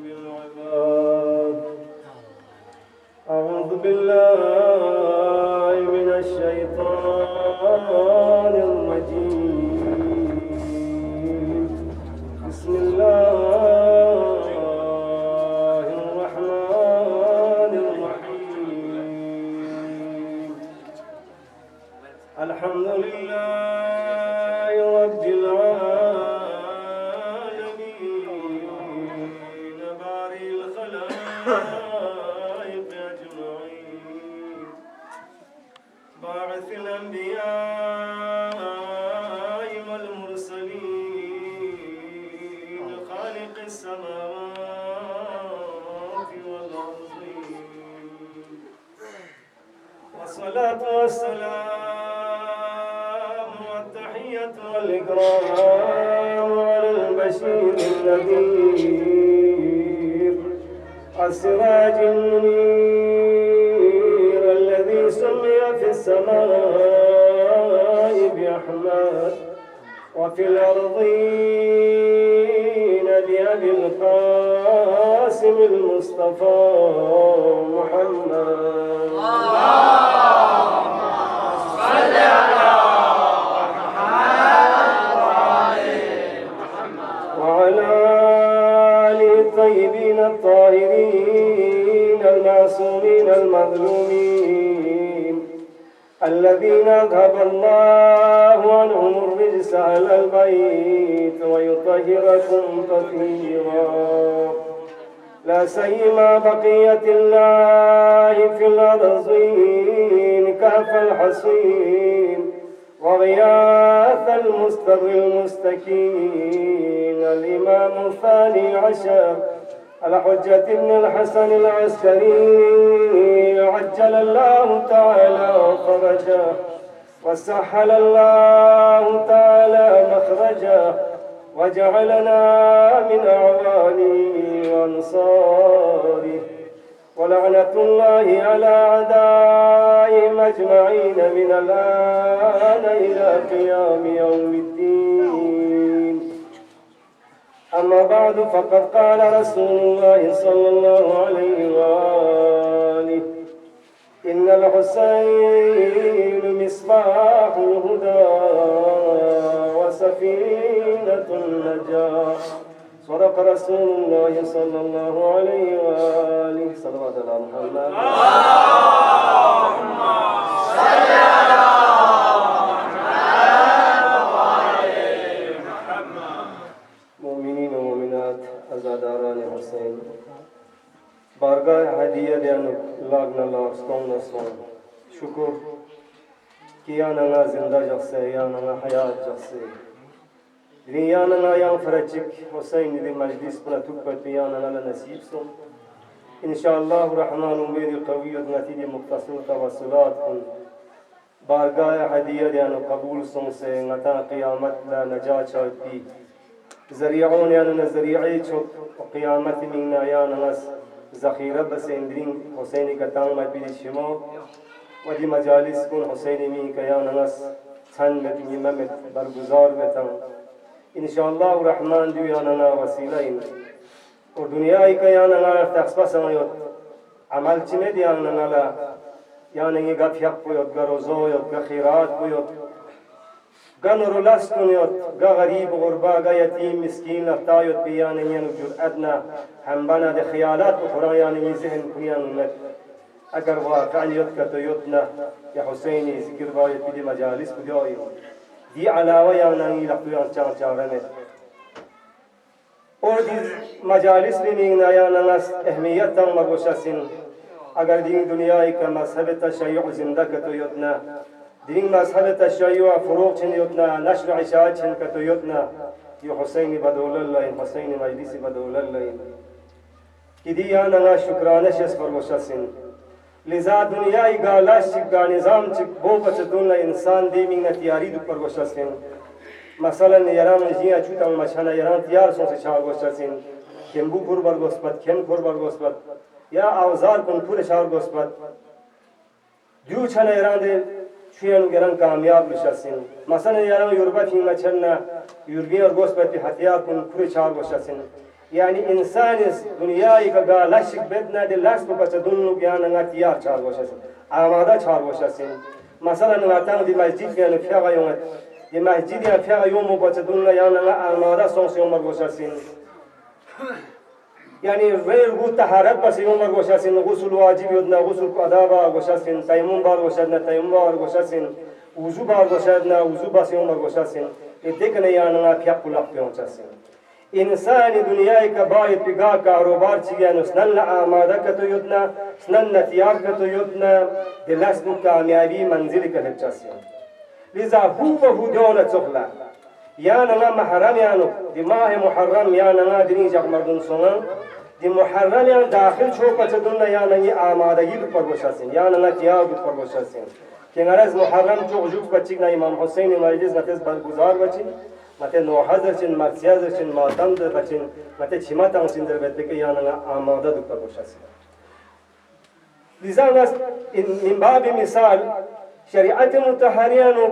بالعباد. أعوذ بالله من الشيطان الرجيم. بسم الله الرحمن الرحيم. الحمد لله رب العالمين بارئ الخلائق أجمعين باعث الأنبياء والمرسلين خالق السماوات والأرضين والصلاة والسلام والتحية والإكرام على البشير النذير السراج المنير الذي سمي في السماء بأحمد وفي الأرضين بأبي القاسم المصطفى محمد. وعلى آله الطيبين الطاهرين المعصومين المظلومين الذين أذهب الله عنهم الرجس أهل البيت ويطهركم تطهيرا. لا سيما بقية الله في الأرضين كهف الحصين وغياث المستر المستكين الإمام الثاني عشر الحجة بن الحسن العسكري عجل الله تعالى فرجه وسهل الله تعالى مخرجه وجعلنا من أعوانه وأنصاره. ولعنة الله على أعدائهم أجمعين من الآن إلى قيام يوم الدين. أما بعد فقد قال رسول الله صلى الله عليه وآله إن الحسين مصباح الهدى وسفينة النجاة. صدق رسول الله صلى الله عليه وآله. صلوات على محمد. اللهم صل على محمد. مؤمنين ومؤمنات عزاداران حسين بارگاه هدیه دیانو لاغنا لاغ سکون سون شکر کیانا زنده جخسه یانا حیات جخسه دنیانا yang فرجك حسين دي مجلس بلا تكبت بيانا لا نسيب سون إن شاء الله الرحمن وميري قوية نتيجة مختصر توسلات بارگاه هدیه دیانو قبول سون سے نتا قیامت لا نجات شاید ذريعون يعني نزريعي شوك قيامت من نايان ناس ذخيرة بس اندرين حسيني كتان ما بيد شمو ودي مجالس كون حسيني مين كيان ناس ثان مت ميمت برگزار بتان إن شاء الله الرحمن ديانا وسيلين ودنيا كيان ناس تخصص ما عمل چمه ديانا نالا يعني يقف يقف يتغرزو يتغخيرات بيوت غنر لستنيوت غريب غربا يتيم مسكين لفتايوت بيان ين جرأتنا هم بنا ده خيالات أخرى يعني من ذهن كيان مت اگر واقعا يتكتو يتنا يا حسيني ذكر بايت بدي مجالس بدي دي علاوة يعني لفتويان چان چارنه اور دي مجالس بنينا يعني ناس اهميت تن مبوشسين اگر دين دنياي كمذهب التشيع زنده كتو يتنا دين مذهب التشيع فروق چن يتنا نشر عشاء چن كتو يتنا يو حسيني بدول الله حسيني مجلسي بدول الله كدي أنا شكرانه شس فرموشسين لذا دنیای گالاش چک نظام چک بو بچتون انسان دی من تیاری دو پر گوشتن مثلا یران جیا چوتا مشانا یران تیار سون سے چاو گوشتن کمبو پر بر گوسپت کم پر بر گوسپت یا اوزار کن پور شار گوسپت جو چنا یران دے شوية نقرن كامياب لشاسين مثلا يارا يوربا في مچنا يوربي اور گوس بتي هتيار كن كوري چار وشاسين يعني إنسان دنيا يكا لاشك بدنا دي لاس بچدون گيان نغا تيار چار وشاسين آمادا چار وشاسين مثلا نغاتان دي مسجد گيان فيغا يوم دي مسجد يا فيغا يوم بچدون يا نغا آمادا سونس يوم وشاسين يعني غير قوت طهارت بس يوم وشاسين غسل واجب يدنا غسل أدابا وشاسين تيمم بار وشدنا تيمم بار وشاسين وضو بار وشدنا وضو بس يوم وشاسين يدكنا يانا فيا كل أقيام وشاسين إنسان دنيا كباي بيجا كاروبار تيجي سنن آمادة كتو يدنا سنن تيار كتو يدنا دلس كاميابي منزل كهجاسين لذا هو دولة سخلا يانا محرم يانو دي ماه محرم يانا دني جاك مردون سونا دي محرم يان داخل شوكة تدنا يانا آمادگی پر وشاسين يانا تيار پر وشاسين كنارز محرم چوق جوك بچينا امام حسين مجلس نتز برگزار بچين مته نوحذر چن مرسيازر چن ماتم در بچين مته چما تانسين در بيت که يانا آماده دو پر وشاسين لذا من باب مثال شريعة متحريانو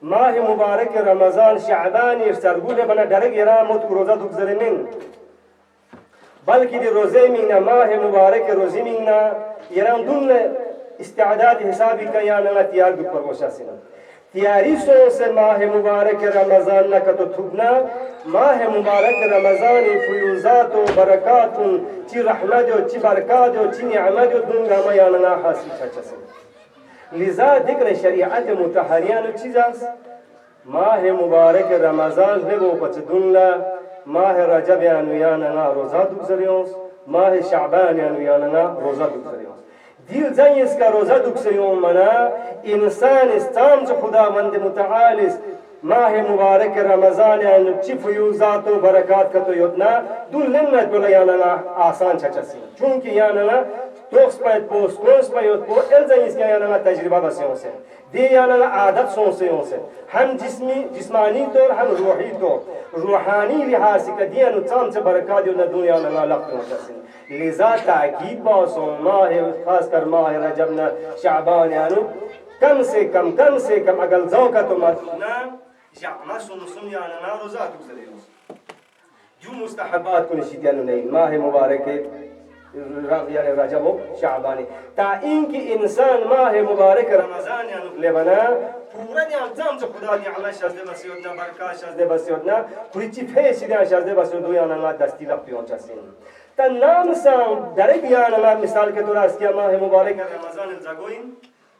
ماه مبارك رمضان شعبان يرسلگوله بنا درگ يرامت روزه دگذره من بلکه دی روزه مینا ماه مبارک روزه مینا يرام دون استعداد حسابی کا یانا تیار دو پر وشاسینا تیاری سو ماه مبارک رمضان نکتو تبنا ماه مبارك رمضان فيوزات وبركات تي رحمة وتي بركات وتي نعمة ودنيا ما يانا حاسي تشاسين لذا ذكر شريعة متحريان تشيزاس ماه مبارك رمضان هبو بتدنلا ماه رجب يانا روزا دوزريونس ماه شعبان يانا روزا دوزريونس ديل زينس کا روزا دوزريون منا انسان استام خداوند متعالس ماه مبارك رمضان يعني چی فیوزات و برکات کا تو یتنا دل لنا بلا یانا آسان چچسی چونکه یانا توکس پایت پوس کوس پایت پو الزایس کا یانا تجربه بسیون سے دی یانا عادت سون سے هم جسمانی طور هم روحی طور روحانی لحاظ کا دیانو تام سے برکات و دنیا یانا لقت چچسی لذا تاکید باسون ماه خاص کر ماه رجب شعبان یانو کم سے کم اگر ذوقت مدنا جعما سنسون يانا روزات وزريوس جو مستحبات كل شيء يانو نين ماه مبارك يعني رجب شعباني تا إنك إنسان ماه مبارك رمضان يانو لبنا پورا نعمتام جو خدا نعمت شازده بسیودنا برکات شازده بسیودنا کوئی چی فیش دیان شازده بسیودو یانا دستی لپیون چاسین تا نام سان درک یانا مثال کے طور اس کیا ماه مبارک رمضان الزگوین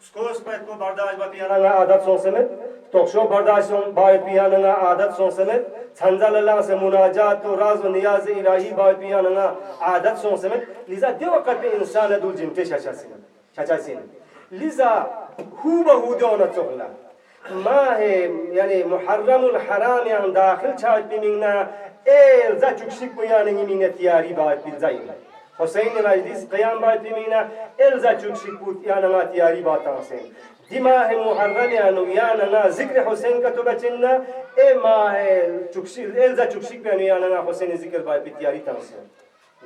سکوس باید کو برداشت با پیانا عادت سون سمت توکشو برداشت باید پیانا عادت سون سمت چنزل اللہ سے مناجات و راز و نیاز الہی باید پیانا عادت سون سمت لذا دی وقت پہ انسان دول جن کے شچاسین لذا هو بهو دونا چغلا ماه يعني محرم الحرام يعني داخل چاہت بمیننا ایل زا چکشک بیاننگی میننا تیاری باید بیلزائینا حسین مجلس قیام باید بمیننا الزا چکشک بود یانا تیاری باتانسین دی ماه محرم یانو یانا ذکر حسین کا تو بچننا اے ماه چکشک الزا چکشک بیانو یانا حسین ذکر باید بی تیاری تانسین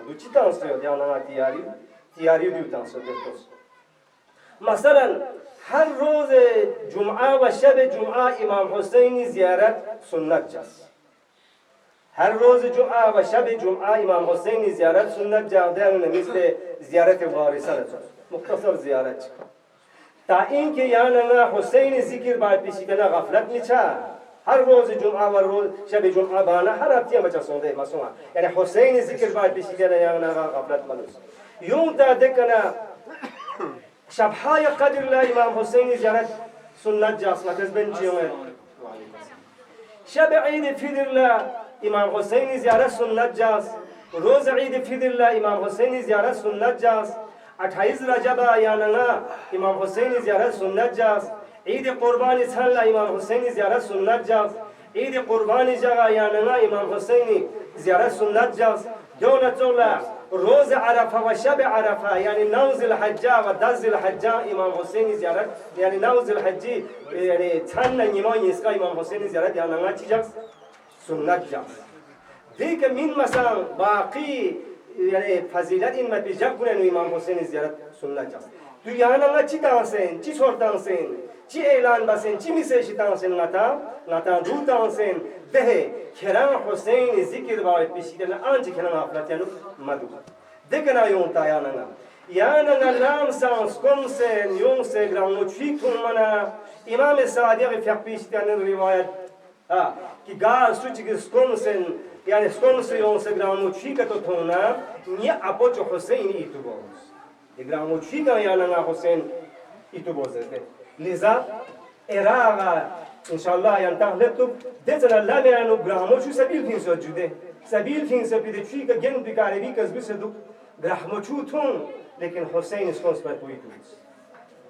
دو چی تانسین یانا تیاری دیو تانسین دفتوس مثلا هر روز جمعه و شب جمعه امام حسین زیارت سنت جاست هر روز جمعه و شب جمعه امام حسین زیارت سنت جاده مثل زیارت وارثه مختصر زیارت تا اینکه یانا حسین ذکر باید پیشی کنه غفلت نیچه هر روز جمعه و روز شب جمعه بانا هر هفته بچه سنده مسوما یعنی حسین ذکر باید پیشی کنه یانا غفلت ملوس یون تا دکنه شبهای قدر الله امام حسین زیارت سنت جاست متز بن چیوه شب عید فطر الله امام حسین زیارت سنت جاست روز عید فطر الله امام حسین زیارت سنت جاست 28 رجب یانا امام حسین زیارت سنت جاست عید قربانی سال امام حسین زیارت سنت جاست عید قربانی جگہ یانا امام حسین زیارت سنت جاست دولت الله روز عرفه و شب عرفه یعنی نوز الحجه و دز الحجه امام حسین زیارت یعنی نوز الحجی یعنی تن نیمان اسکا امام حسین زیارت یعنی چی جاست سنت جاست دیگه من مثلا باقی یعنی فضیلت این متوجه کنن امام حسین زیارت سنت جاست تو یعنی چی دانسین چی سور دانسین چی اعلان بسن چی میسه تانسن نتا دو تانسن ده کران حسین ذکر باید پیشیدن آنچه کنن افلاتیانو مدو دکنا یون تایاننا یاننا لام سانس کمسن یون سه گرامو چیکون منا امام صادق فقه پیشیدن روایت ki gal suci ki skomsen yani skomse yon se gramo chika to tona ni apocho Hussein itubos e gramo chika yana na Hussein itubos liza eraga inshallah yantah laptop dezana la yani gramo chu sabil fin so jude sabil fin so pide chika gen bikare bi kas bisedu gramo chu tun lekin Hussein skons pa itubos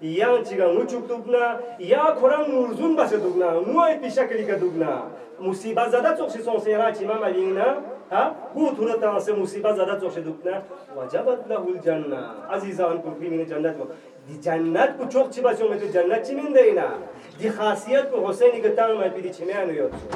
yang ciga ngucuk dugna ya korang nurzun basa dugna nuai pishakli ka dugna musibah zada tok si son sera ci mama lingna ha bu thuna ta se musibah zada tok si dugna wajabat lahul janna azizan ko fi min jannat ko di jannat ko chok ci baso me to jannat ci min deina di khasiyat ko husaini ka tang ma pi di chimanu yotso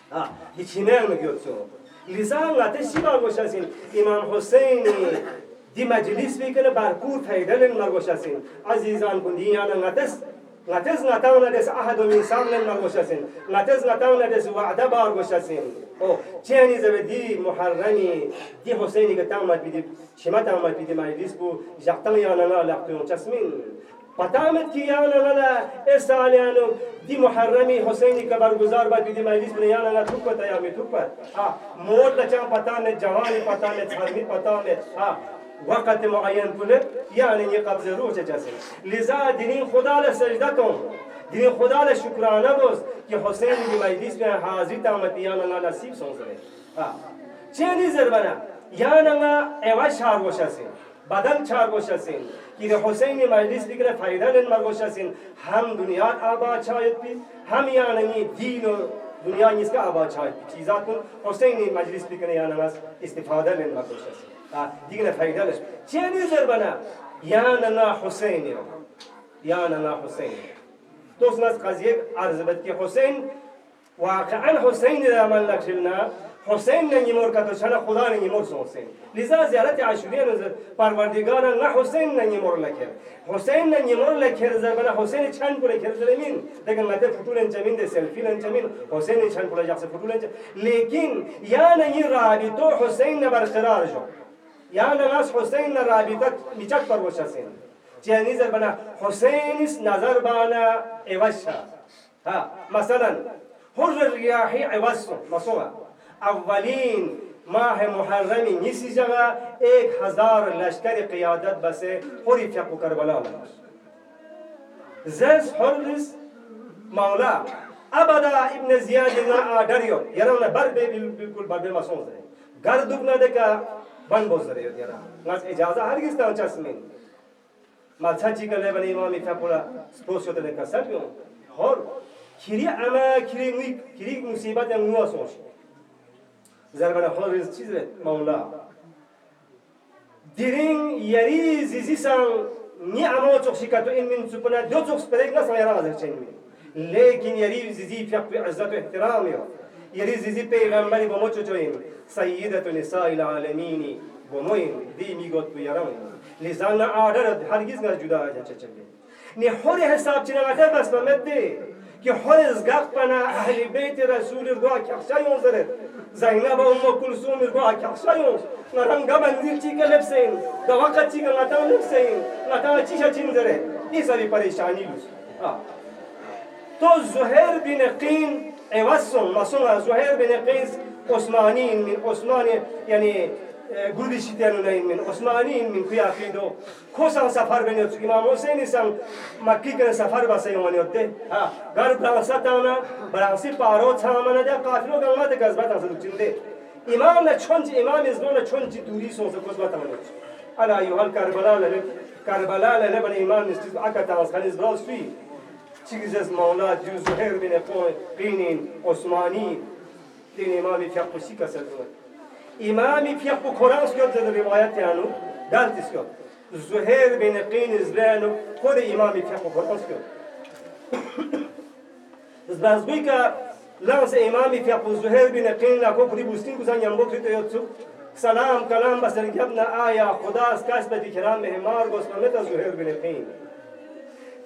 ha di chimanu yotso lisan ate shiba go shasin imam husaini di majlis bi kana barpur faydalen margoshasin azizan kun diyana ngates ngatawna des ahadu min samlen margoshasin ngatawna des wa'da bargoshasin o cheni zabedi muharrami di husaini ka tamat bi shimata tamat bi majlis bu jaqtan yana la laqtun tasmin patamet ki yana la esaliano di muharrami husaini ka barguzar ba bi majlis bu yana la thukpa ya me thukpa ha mod la cha pata ne jawani pata ne charmi pata ne ha وقت معين كله يعني يقبض روح جسد لذا دين خدا له سجده كون دین خدا ل شکرانه باز که حسین دی مجلس میں حاضر تامتیان نا نصیب سونسره چنی زربنا یا نا ایوا شار گوشاسین بدل چار گوشاسین که حسین مجلس دیگر فایده لن مرگوشاسین هم دنیا آباد شاید بی هم یعنی دین و دنیا نیست که آباد شاید چیزات کن حسین مجلس دیگر یعنی استفاده لن مرگوشاسین دیگر فایده لش چنی زربنا یا نا حسین یا نا حسین دوست ناس قضیه عرض بد که حسین واقعا حسین را عمل نکردنا حسین نمیمور که تو چنان خدا نمیمور حسین لذا زیارت عاشوری نزد پروردگار نه حسین نمیمور لکر حسین نمیمور لکر زبان حسین چند پول لکر زمین دیگر مده فتولن زمین ده سلفی لن زمین حسین چند پول جاکس فتولن لیکن یا نمی رابطه حسین برقرار شو یا ناس حسین رابطه میچک پروشاسین جانی زبان حسین نظر بانا عوض ها مثلا حر الریاحی عوض مثلا اولین ماه محرمی نیسی جگہ 1000 لشکر قیادت بسه خوری فقه کربلا زرس حرس مولا ابدا ابن زیاد نا آدریو یرانا بر بالکل بر به مسون زره گردوب نده که بند بوزره یرا ناس اجازه هرگز تا چسمین ما چاچی کله بنی امام فقه سپوس شده نه کسبیون هر کری اما کری مصیبت هم نواسوش زربان خالص چیزه مولا دیرین یری زیزیسان نی اما چخشیکت و این من سپنا دو چخش پدک نسان یرا آزر چنمی لیکن یری زیزی فقط عزت و احترامی یری زیزی پیغمبری با مچو چویم سیدت نساء العالمینی با مویم دی میگوت بیارم لزان آدر هرگز نه جدا آجا چچلی نی خوری حساب چنگاته بس ممده که حرز گفت پنا اهل بیت رسول رضا کخشایون زره زینب و ام کلثوم رضا کخشایون نرنگا منزل چی که لبسین دا وقت چی که نتا لبسین نتا چیشا چین زره این سری پریشانی لوس تو زهیر بن قین عوض مثلا زهیر بن قیس عثمانی من عثمانی یعنی گروهی شدیانو نیم من عثمانی من کیافیدو کوسان سفر بنیاد امام حسین سان مکی کن سفر بسه یمانیاد ده گر برانساتانا برانسی پارو چامانا ده قافلو گمات گزبات آسد چنده امام نه چونج امام ازلون چونج دوری سونس گزبات آمد الا یوهل کربلا له بن امام نستیز اکت آس خلیز براسوی چیزز مولا جو زهیر بن قین عثمانی دین امام فقهی کسر امامی فقه قرآن سکوت زد روایت یانو دلت سکوت زهیر بن قین ازلانو خود امامی فقه قرآن سکوت زبازگوی که لانس امامی فقه زهیر بن قین لکو کری بوستین کسان ینبوک ریتو یوتسو سلام کلام بسر گبنا آیا خدا از کسبتی کرام مهمار گوسممت زهیر بن قین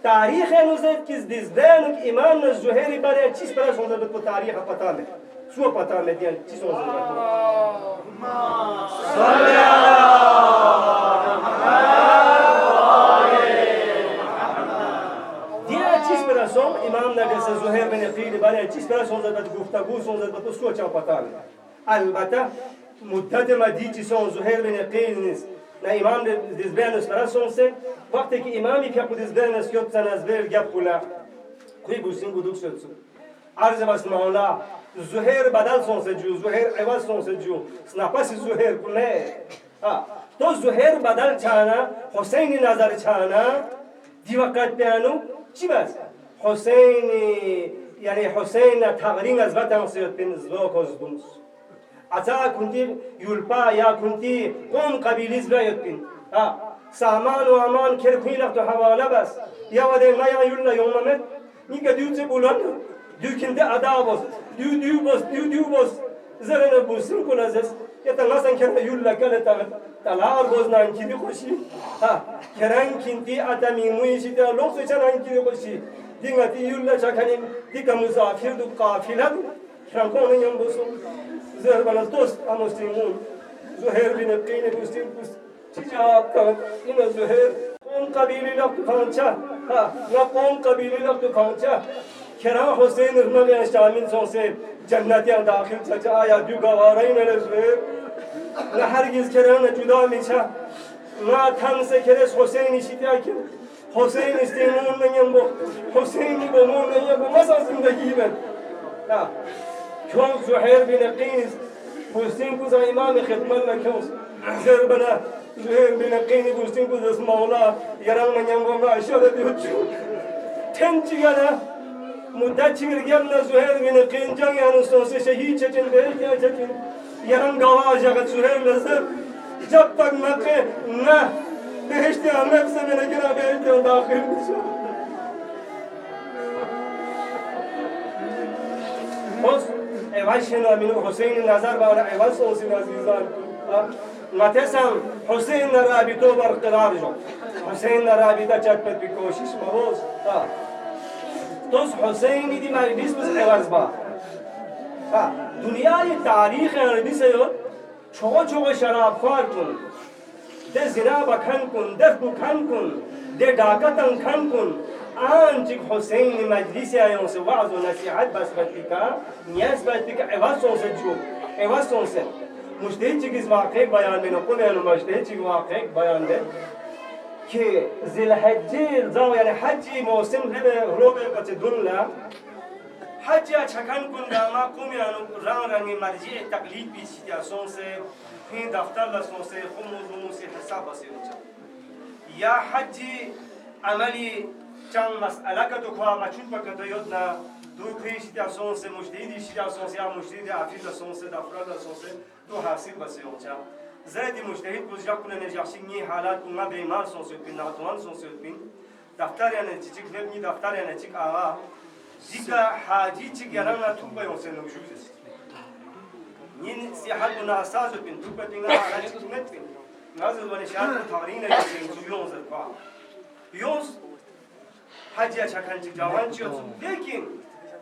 تاریخ نوزد که زدانو که امام زهیری برای چیز برای سونزد کو تاریخ پتا میں سو پتا میں دیان چیز سونزد صلی برسون امام نگس زهیر بن قین برای چیز برای سونزد گفتگو سونزد تو سوچا پتا میں البته مدت مدی چیزون زهیر بن قین نیست نه امام دزبرنس برسونسه وقتی که امامی که خود دزبرنس یاد سن از بر گپ کلا کوی بوسین گودوک شد عرض بس مولا زهیر بدل سونسه جو زهیر عوض سونسه جو سنپس زهیر کنه تو زهیر بدل چانا حسین نظر چانا دی وقت بیانو چی بس حسین یعنی حسین تغرین از وطن سیاد بین زواک از دونس اتا کنتی یولپا یا کنتی قوم قبیلیز برایت بین سامان و امان کرکوی لخت و حواله بس یا وده نیا یولنا یوممت نیگه دیوچه بولان دیو کنده ادا باز دیو باز زرن بوسیم کن از است یا تنگاسن کنه یولا کنه تلار باز نانکی دی خوشی کرن کنتی اتا میمویشی تا لوکسو چه نانکی دی خوشی دیگه تی یولا چه کنیم دیگه مسافر دو قافله دو کرنکونه یم بسون زهر بنا دوست اموستیمون زهیر بن قین بوستیم چی جواب کرد این زهیر قوم قبیلی لخت خانچه نه قوم قبیلی لخت خانچه کرا حسین رحمه شامل سونسه جنتیان داخل چه آیا دو گوارین زهیر نه هرگز کرا نه جدا میشه نه تن سے کرس حسین شیتیا که حسین استیمون نیم با حسینی بمون نیم با مسا زندگی بند چون زهیر بن قیس حسین کو امام خدمت نکوس زر بنا زهیر بن قیس حسین کو دست مولا یران نیم با ما اشاره دیوچو تنچی گنا مدت چیر گم نه زهیر بن قیس جنگ انوسوس شهید چچن به چچن یران گواه جگت زهیر نزد جب تک مکه نه بهشت امر سے میں نے گرا بهشت داخل میشه بس اول شنو امین حسین نظر با اول سوسی عزیزان متسم حسین رابطه برقرار شو حسین رابطه چت به کوشش مروز توس حسین دی مجلس بس عوض با دنیای تاریخ عربی سے چوغ چوغ شراب خوار کن ده زنا بکن کن ده بکن کن ده داکتن کن کن آنچه حسین مجلس آیون سے وعظ و نصیحت بس بتیکا نیاز بتیکا عوض سونسه جو عوض سونسه مجتهد چیز واقع بیان بینو کنه مجتهد چیز واقع بیان ده که ذوالحجه زاو یعنی حجی موسم رو به بچه دنلا حج چکن کن داما کومیانو رنگ رنگی مرجع تقلید بیشتر سونسه این دفتر لسونسه خموزی حساب بسیار یا حج عملی چند مسئله که تو خواه مچون بکده یاد نه دو پیشتر سونسه مجدیدی شیدر سونسه یا مجدیدی عفیف لسونسه دفتر لسونسه تو حاصل بسیار زیادی مجتهد بزرگ کنه نجاشی نی حالات کنه بیمار سونسه بین ناتوان سونسه بین دفتر یعنی چیک نبی دفتر یعنی چیک آوا دیگه حاجی چیک یاران تو بیان سه نوجوز نین سیاحت و ناساز بین تو بدینگا حالا چیک نتبین نازل و نشان تارینه یکی زویون زرقا یوز حجی چکن چیک جوان چیوز لیکن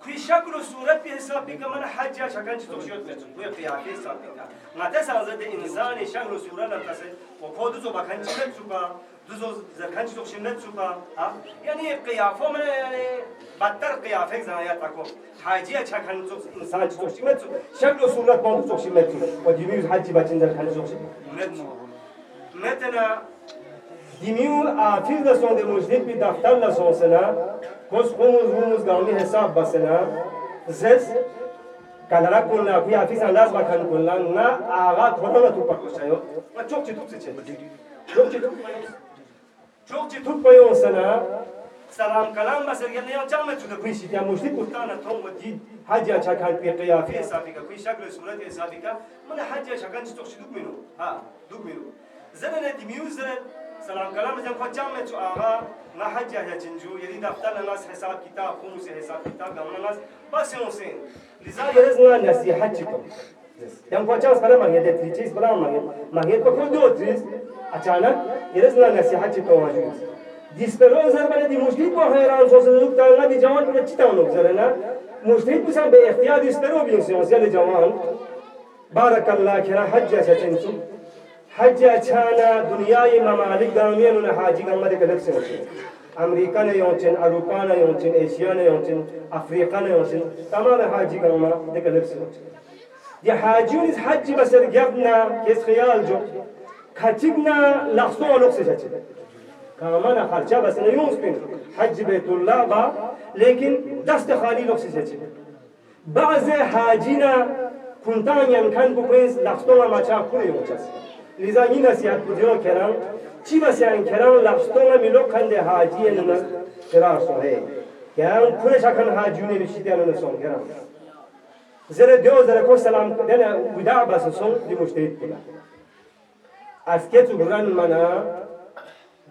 کوی شکل و صورت به حساب بگم من حجی چکن چیک توشیوت میتون کوی قیافه حساب بگم نته سازد انسان شکل و صورت لطسه و کودو بکن چیک نتوبا دوزو زرکن چیک توشیم نتوبا یعنی قیافه من یعنی بدتر قیافه زنایت تکو حجی چکن انسان چیک توشیم نتو شکل و صورت باندو توشیم نتو و دیمیوز حجی بچین زرکن توشیم نتو مثلا دیمیو آفیز لسون دی مجدد بی دفتر لسون سنا کس خموز گامی حساب بسنا زس کلرا کنلا کوی آفیز انداز بکن کنلا نا آغا تھوڑا تو پکوشایو و چوک چی توپ سے چوک چی توپ پیون سنا سلام کلام بسر یعنی جامع چوده کوی شیدیا مجدد بودتانا توم و دید حجی چکن پی قیافی حسابی که کوی شکل صورت حسابی که من حجی چکن چی توشی دوب مینو دوب مینو زنن دیمیو زنن سلام کلام جن کو جامع چو آغا نا حج یا جنجو یعنی دفتر ناس حساب کتاب خموس حساب کتاب گمنا ناس بس حسین لذا یرزنا نصیحت چکو جن کو چاس کلام مانگے دے چیز بلا مانگے کو خود دو چیز اچانک یرزنا نصیحت چکو واجو دیسپرو زر بله دی مشکل کو حیران سو صدوق تا دی جوان کو چتا نو زرنا مشکل کو سان به اختیار دیسپرو بین سیاسی جوان بارک الله کرا حج چنچو حج اچھانا دنیای ممالک دامیان انہیں حاجی گمہ دے کلک سے ہوچن امریکہ نے یونچن اروپا نے یونچن ایشیا نے یونچن افریقہ نے یونچن تمام حاجی گمہ دے کلک سے ہوچن یہ حاجیون اس حج بسر گبنا کس خیال جو کھچگنا لخصو لوگ سے چچے کامانا خرچہ بس نیونس پین حج بیت اللہ با لیکن دست خالی لوگ سے چچے بعض حاجینا کنتان ینکن بکنیز لخصو مچا کنی ہوچس لذا این نصیحت بودیو کرام چی بسیان کرام لفظتون میلو کنده حاجی نونه قرار سوه کرام کنش اکن حاجیونه بشیدی نونه سون کرام زره دیو زره کو سلام دنه وداع بس سون دی مجتهد کلا از که تو برن منا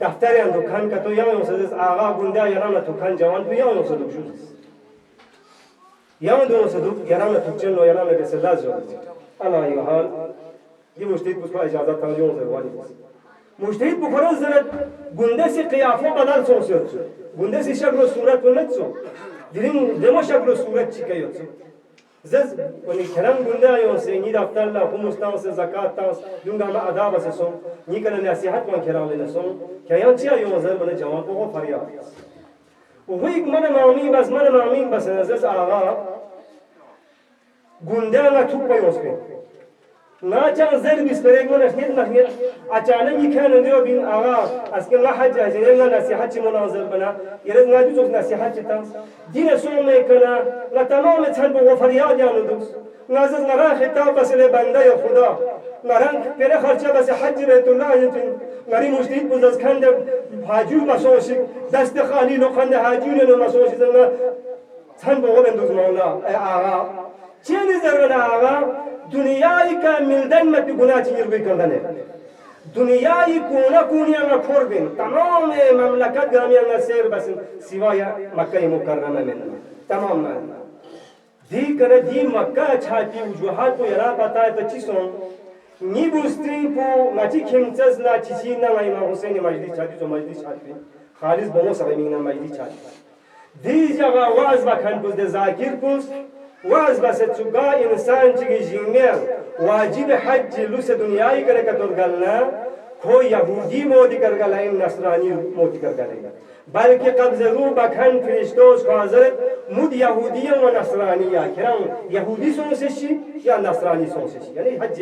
دفتری ان دکان کتو یا یوسدس آغا گنده یرام دکان جوان تو یا یوسدو شوز یا دو یوسدو یرام دکان لو یرام بسلاز جو الله یحال دی مجتهد بس کو اجازه تا یون زروانی مجتهد بخورن زرد گنده سی قیافه بدل سوسیت گنده سی شکل و صورت ونت سو دیرین دما شکل و صورت چی کیوت زز ونی کرم گنده ایون سی نی دفتر لا خمستان سی زکات تاس دونگا ما ادا بس سو نی کنه نصیحت وان کرام لنسو که یان چی ایون زر بن جواب کو فریاد و وی من مامی بس زز آغا گنده لا تو پیوس ناچان زر بیسپرگ من نخید اچانک میکنن دیو بین آقا از که الله حج اجازه نه نصیحت مناظر بنا یرز نادی تو نصیحت تام دین سوم میکنه لا تمام تن بو فریاد یانو دوس نازز نرا خطاب بس بنده خدا نران پر خرچه بس حج بیت الله یتن نری مجدید بوز کند حاجو مسوشی دست خالی لو کند حاجو نو مسوشی زنا تن بو بندوز مولا آقا چه نظر آقا دنیای که ملدن مت گناه چیر بکندنه دنیای کونی انا خوربین تمام مملکت گرامی انا سیر بس سوای مکه مکرمه من تمام من دی کنه دی مکه چاپی وجوهات کو یرا پتا ہے تو چیسون نی بوسترین کو ناچی کمچز نا چیسی نا امام حسین مجلس چاپی تو مجلس چاپی خالص بمو سرمین مجلس چاپی دی جگہ واز بکن کو ذاکر کو واز بس تجا انسان چی جیمر واجب حج لوس دنیای کرے کتر گلنا کو یہودی مودی کر گلا ان نصرانی مودی کر گلا بلکہ قبض رو بکن فرشتوس کو حضرت مود یہودی و نصرانی کرام یہودی سون سے شی یا نصرانی سون سے شی یعنی حج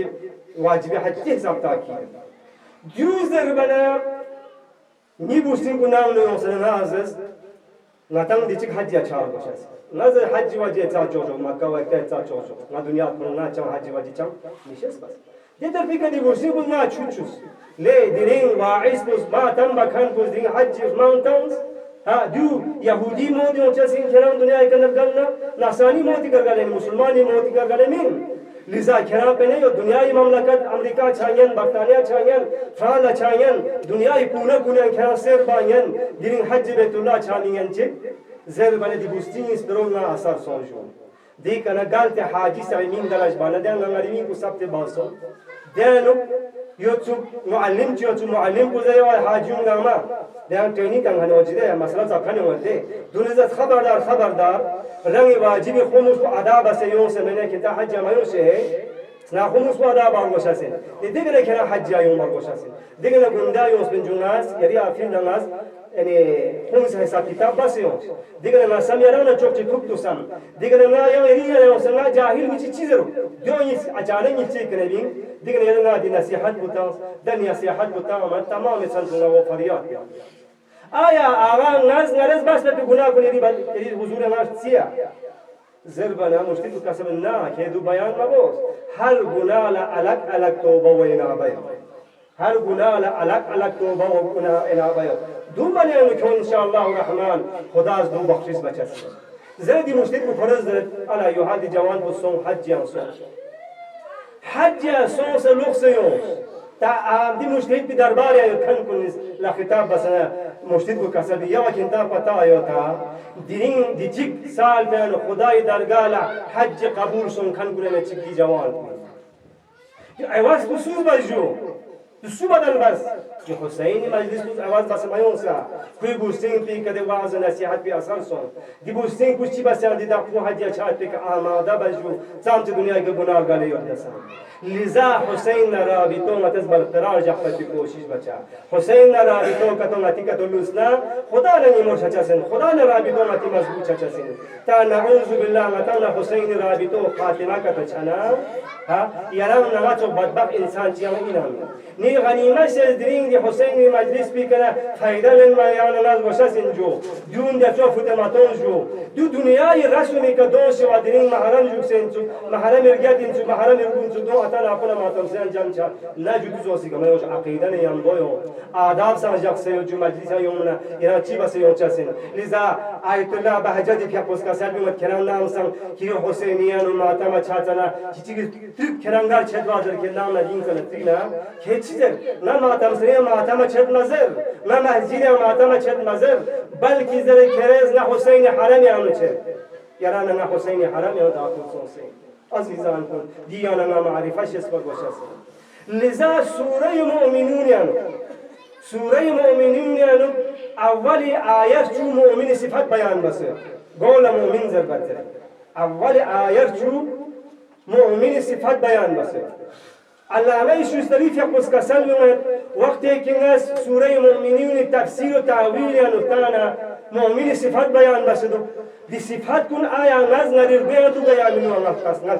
واجب حج حساب تاکید جوزر بنا نی بوسین کو نام نو سنا عزیز ناتان دیچ حج یا چار باشس نظر حج واجی تا جوجو مکه و تا جوجو نا دنیا کرونا چم حج واجی چم میشس بس دیتر فکر دی ورسی بود ما چوچوس لی درین واعظ بس ما تم بکن بس دین حج ماونتنز ها دو یهودی مودی اون چسین کنن دنیا کندر گلنا نصرانی مودی کرگله مسلمانی مودی کرگله مین لذا کرام پہ نہیں دنیای مملکت امریکہ چھائین برطانیہ چھائین فرانس چھائین دنیای کونا کونا کرام سیر باین دین حج بیت اللہ چھانین چھ زر بنے دی بوستینس درونا اثر سونجو دی کنا گالت حاجی سایمین دلاش بانا دین غریبین کو سبت باسو دینو یوتو معلم یوتو معلم کو زے حاجیون گاما دین ٹریننگ کنگھن وجدے مسئلہ زکھنے ودے دونزت خبردار رنگ واجب خمس کو ادا بس یوم سے میں نے کہتا حج مایو سے ہے نا خمس کو ادا با گوشا سے دیگه کنا حج یوم گوشا سے دیگه گندا یوم بن جوناس یری افین نماز yani خمس حساب کتاب بس یوم دیگه نا سمیران چوک چوک تو سم دیگه نا یوم یری یوم سنا جاهل می چیز رو جو اس اچانک می چیک کرین دیگه نا دی نصیحت بوتا دنیا نصیحت بوتا ما تمام سنتنا و فریاد آیا آقا نرز بس به گناه کنی دی حضور ناش چیه زربنا مشتید کسب نه که دو بیان مبوس هر گناه الگ توبه و انابه هر گناه الگ توبه و انابه دو بیان که ان شاء الله الرحمن خدا از دو بخشش بچست زردی مشتید فرض الا یهادی جوان بسون حج سون سے لوگ سے تا دی مشتید به دربار یا کن کنیز لا خطاب بس مشتید کو کسب یا کنتا پتا آیا تا دین دی چیک سال میں خدای درگاه حج قبول سن کن کنه چیک دی جوان ایواز تو سو بجو تو سو بدل بس کہ حسین مجلس تو آواز بس میون سا کوئی بوستین پی کده واعظ نصیحت پی اثر سن دی بوستین کچھ چی بس دی دا کو حج چات پی آماده بجو سامت دنیا کے گناہ گالے یوسا لذا حسین رابطو متز برقرار جحفت کوشش بچا حسین رابطو کتو متی کتو لسنا خدا نمی مرشا چسن خدا رابطو متی مضبوط چسن تا نعوذ بالله متنا حسین رابطو خاتمه کتو چنا ها یرام نغاچو بدبخت انسان چیام اینام نی غنیمه سے درین دی حسین مجلس پی کنا فایده لن ما یان ناز وشسن جو دون دفعه فتماتون جو دو دنیای رسمی کدوش و درین محرم جوکسن جو محرم ارگاتین جو محرم ارگون جو دو اتنا اپنا ماتم سے انجام چا لا جدو زوسی کما یوش عقیده نه یان بویو آداب سمجھک سے جو مجلس یومنا اینا چی بس یوم چسن لذا آیت الله بهجت کی پوس کا سلم کرام نام سن کی حسینیان و ماتم چاتنا چی ترک کرانگار چدوازر کے نام دین کنا تینا کہ چیزر نہ ماتم سے ماتم چد نظر نہ مسجد ماتم چد نظر بلکہ زر کرز نہ حسین حرم یان چه یاران نہ حسین حرم یان داخل سوسے عزیزان کو دیانا نہ معرفہ شس پر وشس لذا سورہ مومنون یان اولی آیت جو مومن صفات بیان بس گول مومن ضربت اول آیت جو مومن صفات بیان بس علامه شوستری فقس کسل وقتی که ناس سوره مومنین تفسیر و تعویل یا نفتانا مؤمن صفات بیان بسدو دی صفات کن آیا ناز نریر بیان تو بیان منو الله کس ناس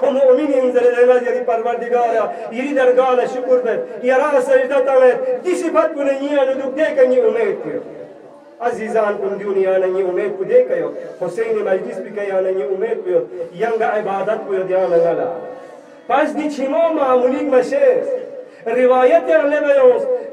como ominin zerelema yeri parvardigara yeri dergala şükür bet yara secde tamet disipat bunu niye nuduk de kanyi umet diyor azizan kun dünya ne umet ku de kayo Hüseyin meclis bi kaya ne umet diyor yanga ibadat bu diyor ngala pas di çimo mamulik meşe rivayet alemiyoruz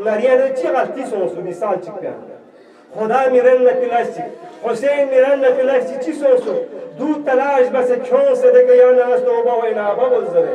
Mariano tirati son su di salci piano. Khoda miran na pilasti. Hussein miran na pilasti ci son su. Du talash bas kyon se de yana asto ba wa ina ba bozare.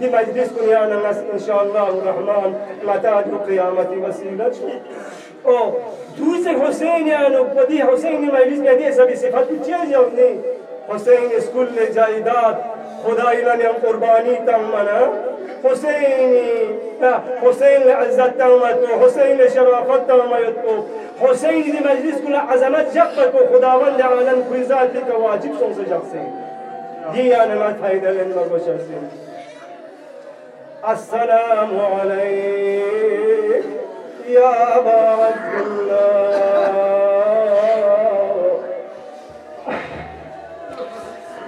دي مجلس كنيا ناس إن شاء الله الرحمن لا تعد قيامة وسيلة أو دوسر حسين يعني بدي حسين مجلس بدي سبي صفات تجاه جوني حسين سكول جايدات خدا إلى نعم قرباني تامنا حسين عزت تامتو حسين شرافت تامتو حسين دي مجلس كل عظمت جبتو خداوند عالم كويزات لك واجب سونس جاكسين دي أنا ما تفيد لين ما بشرسين السلام عليك يا أبا عبد الله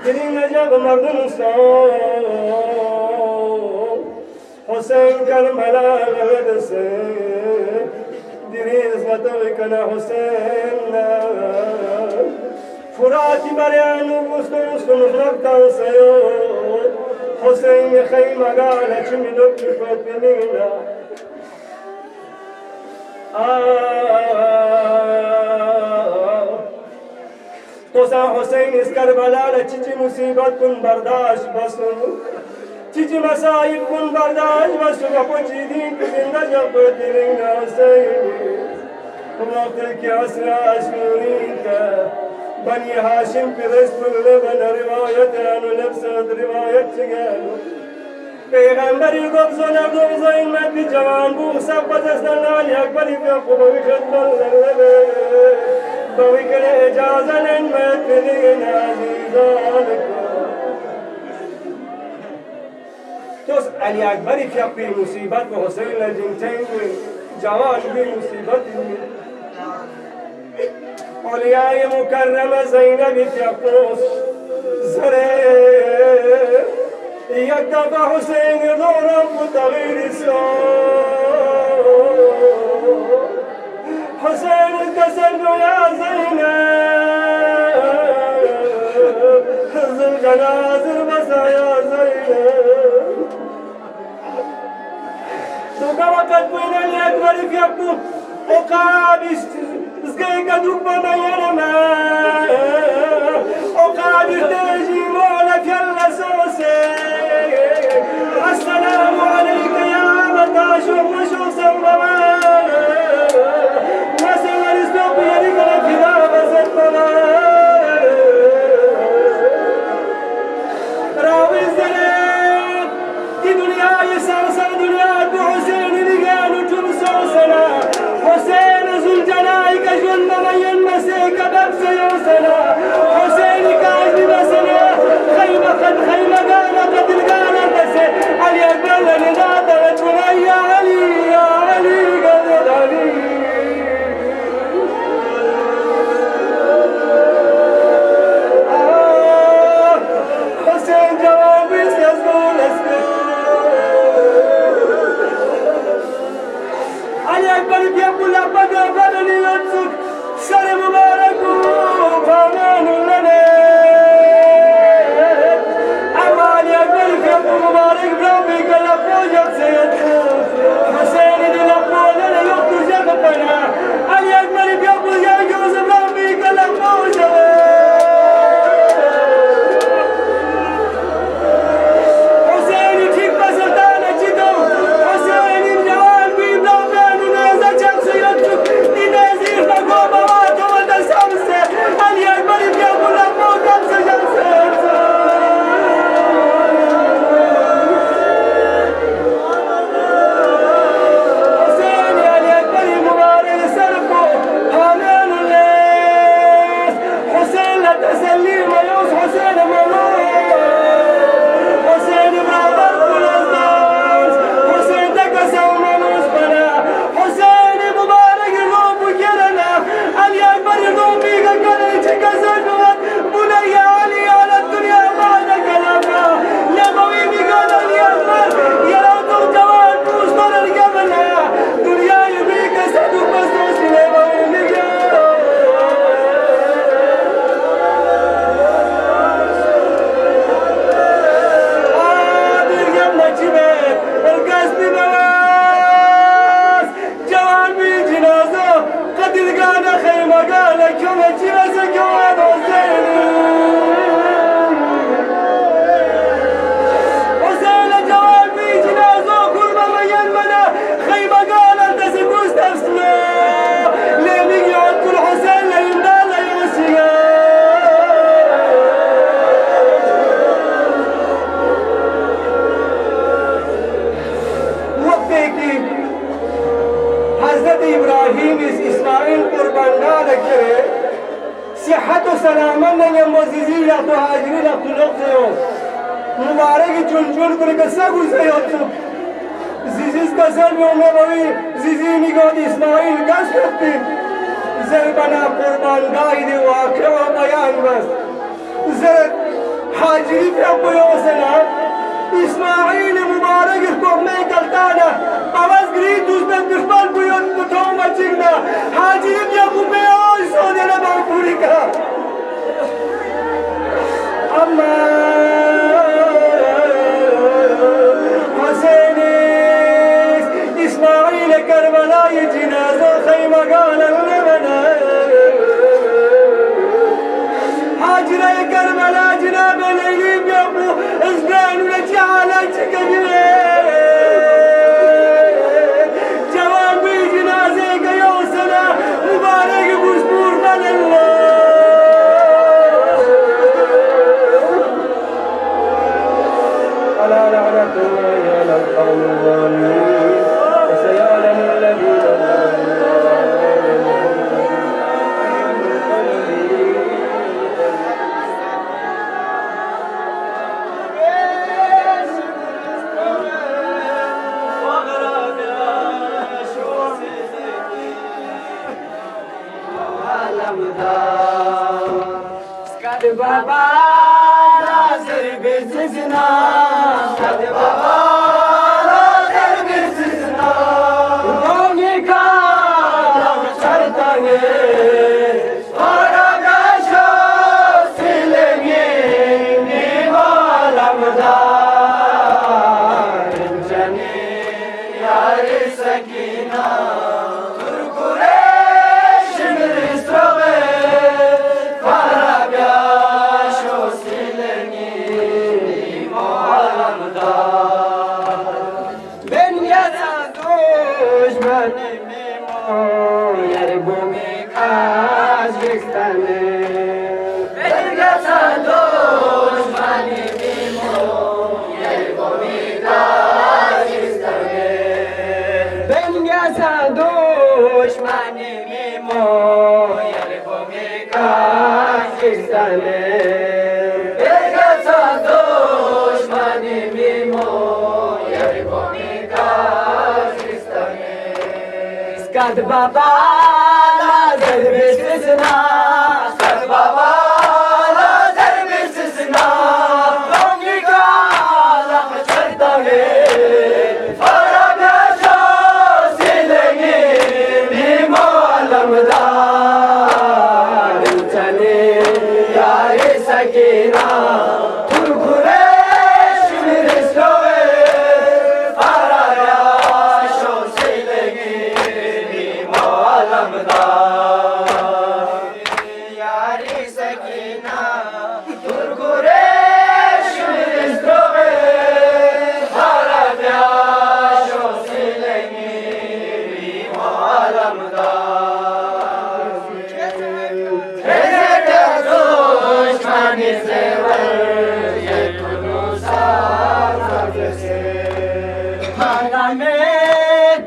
دلين جاب مردم صوم حسين كرملا لدسه دلين اسمتوك أنا حسين فراتي بريانو بستو نفرقتان سيو حسين خيمة قالت شمي لبفت بمينا توسا حسين اس کربلا چچی مصیبت کن برداشت بسو چچی مسائب کن برداشت بسو پچی دین کی زندہ جب دلین حسين وقت کی اسرا اشورین کا بني هاشم في رزق اللبن رواية عنه لبست رواية شغاله پیغمبری گفت نبض ما في جوان بو سبت استنال أكبر في قبوي خدمة للبه بوي كل إجازة لنمت بدين عزيزانكم توس علي أكبر في أقبي مصيبت وحسين لجنتين جوان بي مصيبت اولیاء مکرم زینب تیقوس زره يكتب حسين يدور متغير السوق حسين انكسر يا زينب خذ الجنازر بس يا زينب سوكا وقت من الأكبر في يكتب وقابش سكيك دوبا ما ينما وقابش تجي مولك يلا سوسي السلام عليك يا متى شوف سوما نسوى الاسلوب يريك الانفذاب زدنا راوي الزلال دي دنيا يسارسا دنيا بحسين لقانو جمسوسنا حسين ذو الجلائك جن من مسيك ببس يوسنا حسين كاجب مسنا خيمة قد خيمة قال قد القانا بس علي أقبل لنادى وتنى يا علي يا علي قد علي حسين جوابي يسقول علي أكبر بيقول أبدا بلني ينسك سر مبارك فامان لنا أما علي أكبر بيقول مبارك بربي كالأبو جبسيت حسين دي الأبو لنا يقتل جغبنا علي أكبر بيقول يا جوز بربي كالأبو جبسيت مبارك جون كل قصة زيادته زيزيز كسر يوم نبوي زيزي نقاد إسماعيل كسرتين زي بنا قربان قايد واقع وبيان بس زي حاجري في أبو يوسنا إسماعيل مبارك الكوم كالتانا أواز قريد دوزبت بخبال بيوت بتوما جينا حاجري في أبو بيوش سودنا بأفريقيا أما إسماعيل كربلاء جنازة خيمة قال لمنا هاجر كربلاء جناب ليلي بيبو إزبان ونجعلك كبير جوابي جنازة كيوسنا مبارك بوسبور من الله ألا لعنة الله على القوم الظالمين وسيعلم الذين Baba Skat baba lazer bisisna, skat baba lazer bisisna, dongi kala kachartange, farabya sho silengi nimo alamdar, chane yari sakina, turkure shmiristove, farabya sho silengi. Yari sakina, turkure shmiristove, farabya sho silengi nimo alamdar. Kezete dushmani sever, yekunu sazadese. Halame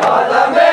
halame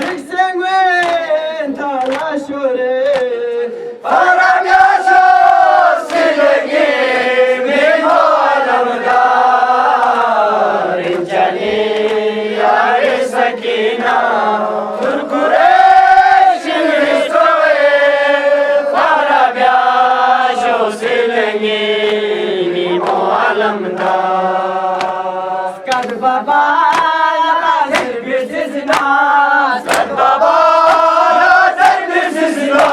zikzengwen talaşure, farabya sho silengi nimo alamdar, inchani yari sakina, turkure shmiristove, farabya sho silengi nimo alamdar. Skat baba lazer bisisna, skat baba lazer bisisna,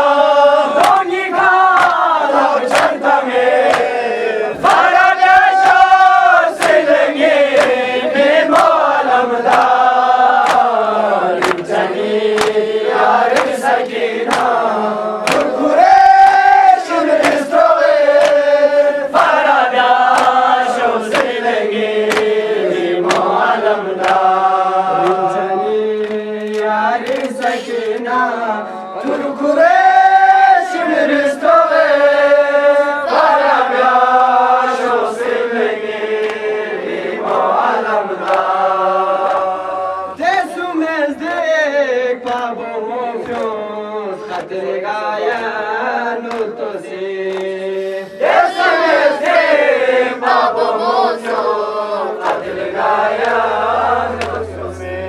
dongi kala kachartange, farabya sho silengi nimo alamdar, inchani yari sakina, turkure shmiristove, farabya sho silengi nimo alamdar, inchani yari sakina, turkure shmiristove, farabya sho silengi nimo alamdar. Tesumezdik pabo mofyos, khatere gayan utosi. Tesumezdik pabo mofyos, khatere gayan utosi.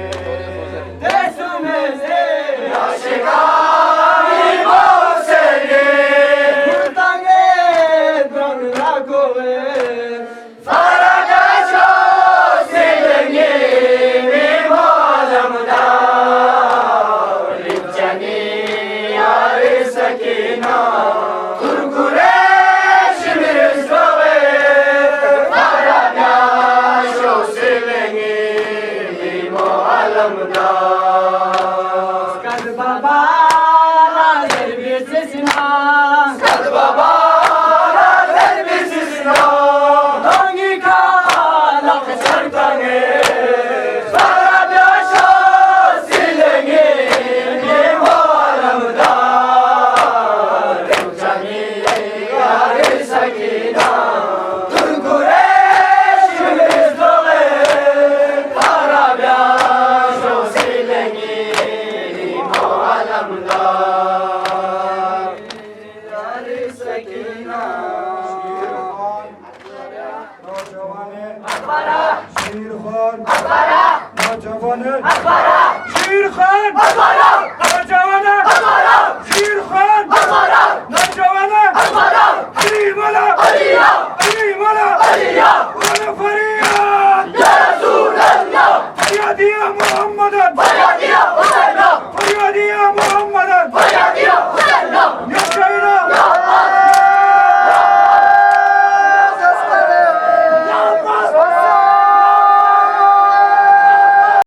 Tesumezdik ashikari moseli, kurtange drang lakove, farabya sho silengi nimo alamdar, inchani yari sakina, turkure shmiristove, farabya sho silengi nimo alamdar. Skat baba lazer bisisna, skat baba lazer bisisna, dongi kala kachartange, farabya sho silengi nimo alamdar, inchani yari sakina, turkure shmiristove, farabya sho silengi nimo alamdar, yari sakina. Sher Khan Akbara, نوجوانه akbara, Sher Khan akbara, نوجوانه akbara. Sher Khan Muhammed'in Feryat ya Hüseyin feryadiye Muhammed'in Feryat ya Hüseyin yaşayın Ya Allah